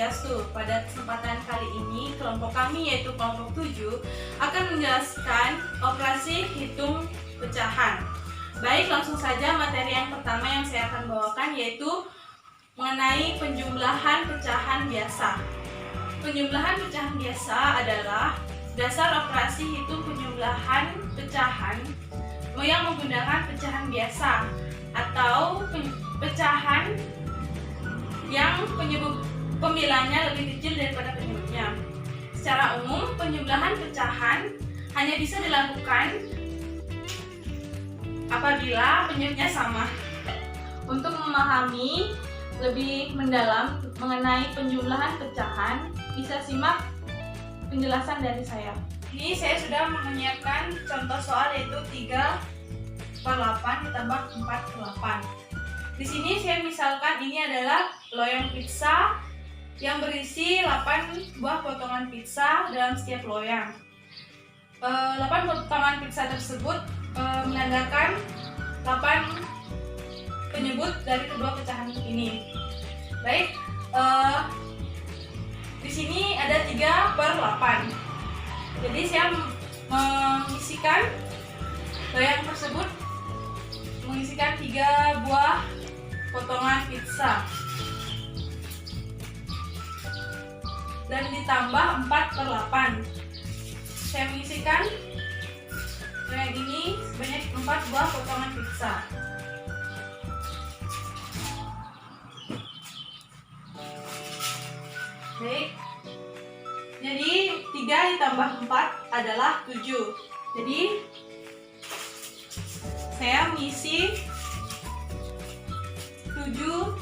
Swastiastu. Pada kesempatan kali ini, kelompok kami yaitu kelompok 7 akan menjelaskan operasi hitung pecahan. Baik, langsung saja materi yang pertama yang saya akan bawakan yaitu mengenai penjumlahan pecahan biasa. Penjumlahan pecahan biasa adalah dasar operasi hitung penjumlahan pecahan yang menggunakan pecahan biasa atau pecahan yang pemilanya lebih kecil daripada penyebutnya. Secara umum, penjumlahan pecahan hanya bisa dilakukan apabila penyebutnya sama. Untuk memahami lebih mendalam mengenai penjumlahan pecahan, bisa simak penjelasan dari saya. Ini saya sudah menyiapkan contoh soal yaitu 3/8 ditambah 4/8. Di sini saya misalkan ini adalah loyang pizza yang berisi 8 buah potongan pizza dalam setiap loyang. 8 potongan pizza tersebut menandakan 8 penyebut dari kedua pecahan ini. Baik, di sini ada 3/8. Jadi saya mengisikan loyang tersebut mengisikan 3 buah potongan pizza dan ditambah 4/8. Saya mengisikan loyang ini sebanyak 4 buah potongan pizza. Baik, jadi 3 ditambah 4 adalah 7. Jadi saya mengisi 7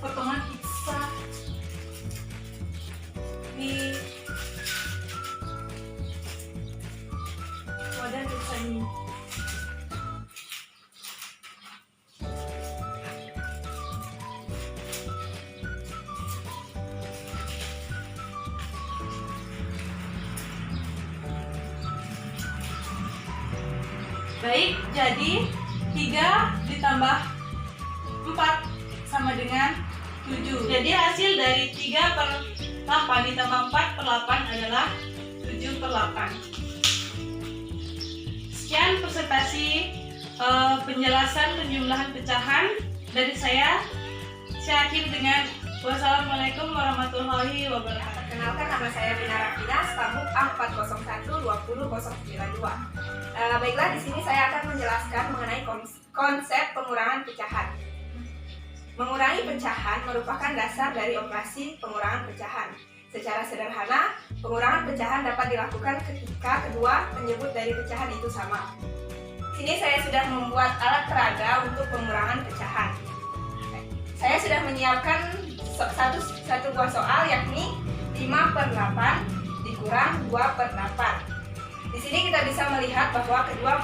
potongan pizza di wadah pizza ini. Baik, jadi 3 ditambah 4 sama dengan 7. Jadi hasil dari 3/8 ditambah 4/8 adalah 7/8. Sekian presentasi penjelasan penjumlahan pecahan dari saya. Saya akhiri dengan wassalamualaikum warahmatullahi wabarakatuh. Perkenalkan, nama saya Bina Rafina, stabuk A401-20092. Baiklah, di sini saya akan menjelaskan mengenai konsep pengurangan pecahan. Mengurangi pecahan merupakan dasar dari operasi pengurangan pecahan. Secara sederhana, pengurangan pecahan dapat dilakukan ketika kedua penyebut dari pecahan itu sama. Sini saya sudah membuat alat peraga untuk pengurangan pecahan. Saya sudah menyiapkan satu buah soal, yakni 5/8 dikurang 2/8. Di sini kita bisa melihat bahwa kedua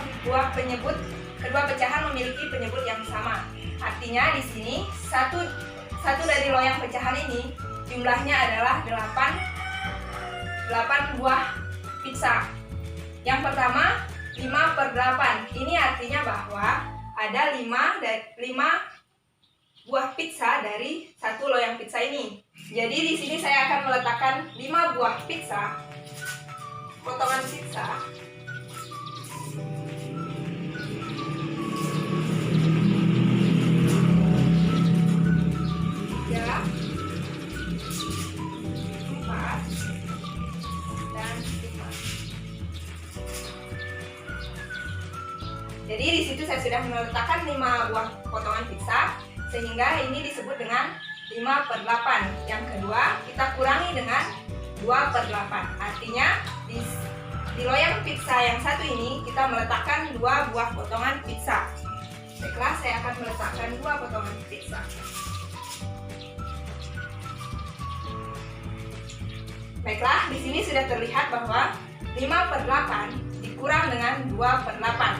pecahan memiliki penyebut yang sama. Artinya di sini satu dari loyang pecahan ini jumlahnya adalah 8 buah pizza. Yang pertama 5/8. Ini artinya bahwa ada 5 buah pizza dari satu loyang pizza ini. Jadi di sini saya akan meletakkan 5 buah pizza, potongan pizza. Jadi di situ saya sudah meletakkan 5 buah potongan pizza, sehingga ini disebut dengan 5/8. Yang kedua, kita kurangi dengan 2/8. Artinya di loyang pizza yang satu ini kita meletakkan 2 buah potongan pizza. Baiklah, saya akan meletakkan 2 potongan pizza. Baiklah, di sini sudah terlihat bahwa 5/8 dikurang dengan 2/8.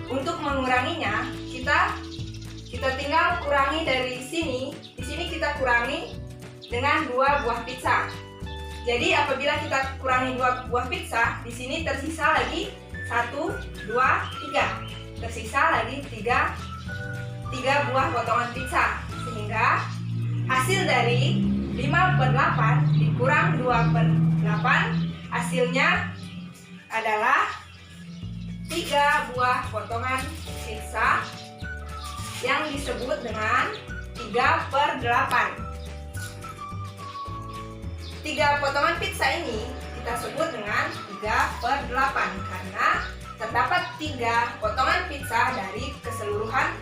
Untuk menguranginya, kita tinggal kurangi dari sini. Di sini kita kurangi dengan 2 buah pizza. Jadi apabila kita kurangi 2 buah pizza, di sini tersisa lagi 1, 2, 3. Tersisa lagi 3 buah potongan pizza. Sehingga hasil dari 5/8 dikurang 2/8, hasilnya adalah 3 buah potongan pizza yang disebut dengan 3/8. 3 potongan pizza ini kita sebut dengan 3/8 karena terdapat 3 potongan pizza dari keseluruhan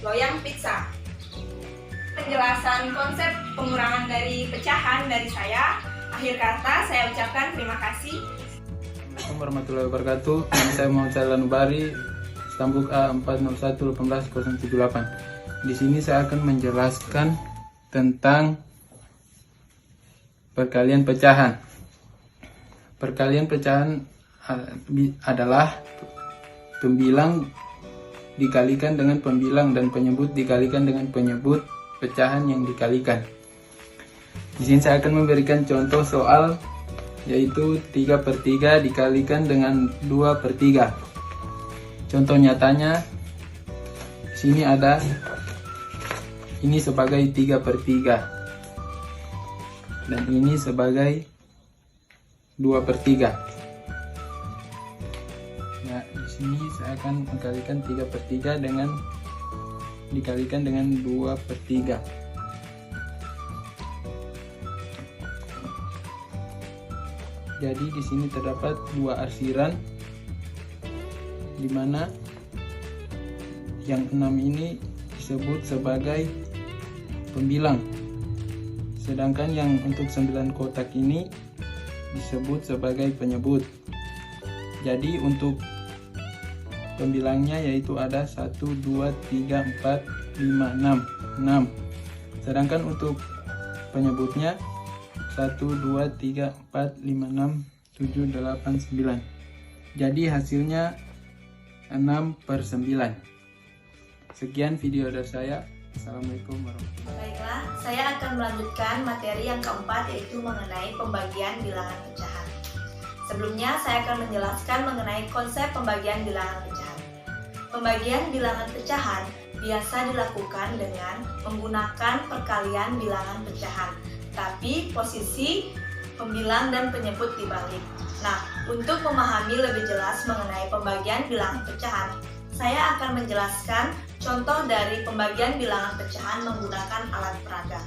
loyang pizza. Penjelasan konsep pengurangan dari pecahan dari saya. Akhir kata saya ucapkan terima kasih. Assalamualaikum warahmatullahi wabarakatuh. Nama saya Muhammad Lanubari, Stambuk A401188078. Di sini saya akan menjelaskan tentang perkalian pecahan. Perkalian pecahan adalah pembilang dikalikan dengan pembilang dan penyebut dikalikan dengan penyebut pecahan yang dikalikan. Di sini saya akan memberikan contoh soal, yaitu 3/3 dikalikan dengan 2/3. Contoh nyatanya di sini ada, ini sebagai 3/3 dan ini sebagai 2/3. Ya, di sini saya akan mengkalikan 3/3 dikalikan dengan 2/3. Jadi di sini terdapat 2 arsiran, di mana yang 6 ini disebut sebagai pembilang, sedangkan yang untuk 9 kotak ini disebut sebagai penyebut. Jadi untuk pembilangnya yaitu ada 1, 2, 3, 4, 5, 6. Sedangkan untuk penyebutnya 1, 2, 3, 4, 5, 6, 7, 8, 9. Jadi hasilnya 6/9. Sekian video dari saya. Assalamualaikum warahmatullahi wabarakatuh. Baiklah, saya akan melanjutkan materi yang keempat, yaitu mengenai pembagian bilangan pecahan. Sebelumnya saya akan menjelaskan mengenai konsep pembagian bilangan pecahan. Pembagian bilangan pecahan biasa dilakukan dengan menggunakan perkalian bilangan pecahan, tapi posisi pembilang dan penyebut dibalik. Nah, untuk memahami lebih jelas mengenai pembagian bilangan pecahan, saya akan menjelaskan contoh dari pembagian bilangan pecahan menggunakan alat peraga.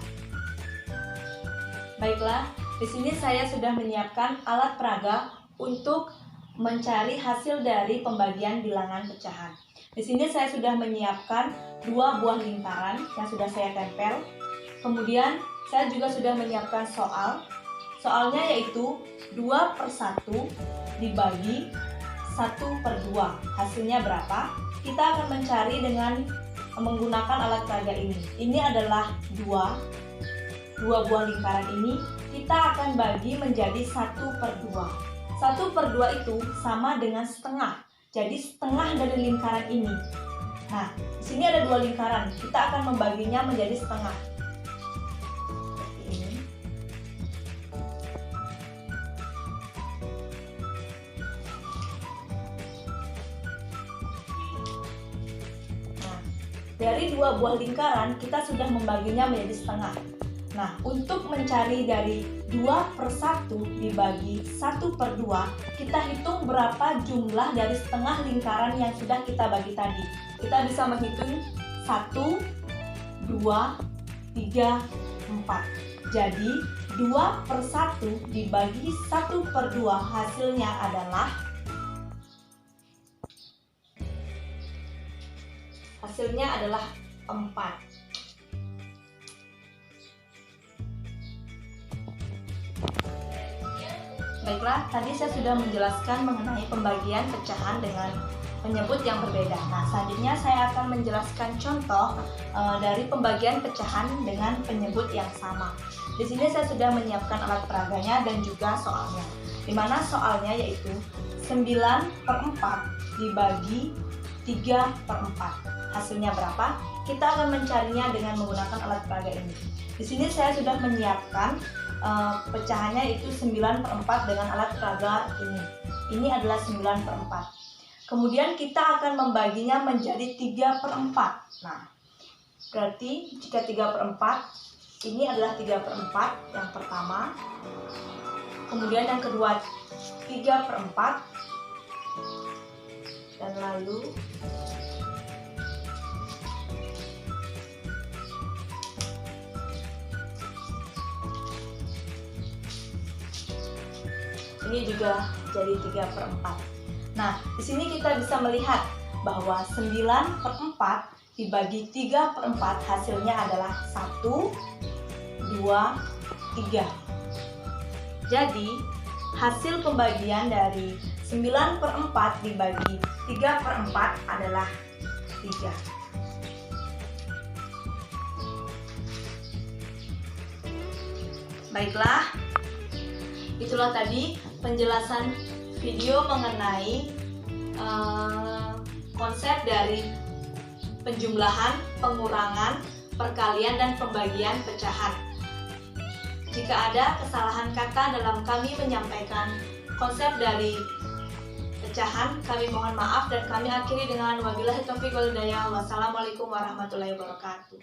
Baiklah, di sini saya sudah menyiapkan alat peraga untuk mencari hasil dari pembagian bilangan pecahan. Di sini saya sudah menyiapkan 2 buah lingkaran yang sudah saya tempel. Kemudian saya juga sudah menyiapkan soal. Soalnya yaitu 2/1 dibagi 1/2. Hasilnya berapa? Kita akan mencari dengan menggunakan alat peraga ini. Ini adalah 2 buah lingkaran ini kita akan bagi menjadi 1/2. 1/2 itu sama dengan setengah. Jadi setengah dari lingkaran ini. Nah, di sini ada 2 lingkaran. Kita akan membaginya menjadi setengah. Seperti ini. Nah, dari 2 buah lingkaran kita sudah membaginya menjadi setengah. Nah, untuk mencari dari 2/1 dibagi 1/2, kita hitung berapa jumlah dari setengah lingkaran yang sudah kita bagi tadi. Kita bisa menghitung 1, 2, 3, 4. Jadi 2/1 dibagi 1/2 hasilnya adalah 4. Baiklah, tadi saya sudah menjelaskan mengenai pembagian pecahan dengan penyebut yang berbeda. Nah, selanjutnya saya akan menjelaskan contoh dari pembagian pecahan dengan penyebut yang sama. Di sini saya sudah menyiapkan alat peraganya dan juga soalnya. Di mana soalnya yaitu 9/4 dibagi 3/4. Hasilnya berapa? Kita akan mencarinya dengan menggunakan alat peraga ini. Di sini saya sudah menyiapkan pecahannya itu 9/4 dengan alat peraga ini. Ini adalah 9/4. Kemudian kita akan membaginya menjadi 3/4. Nah, berarti jika 3/4 Ini adalah 3/4 yang pertama. Kemudian yang kedua 3/4. Dan lalu ini juga jadi 3/4. Nah, di sini kita bisa melihat bahwa 9/4 dibagi 3/4 hasilnya adalah 1, 2, 3. Jadi, hasil pembagian dari 9/4 dibagi 3/4 adalah 3. Baiklah, itulah tadi penjelasan video mengenai konsep dari penjumlahan, pengurangan, perkalian, dan pembagian pecahan. Jika ada kesalahan kata dalam kami menyampaikan konsep dari pecahan, kami mohon maaf dan kami akhiri dengan wabillahi taufiq wal hidayah. Wassalamualaikum warahmatullahi wabarakatuh.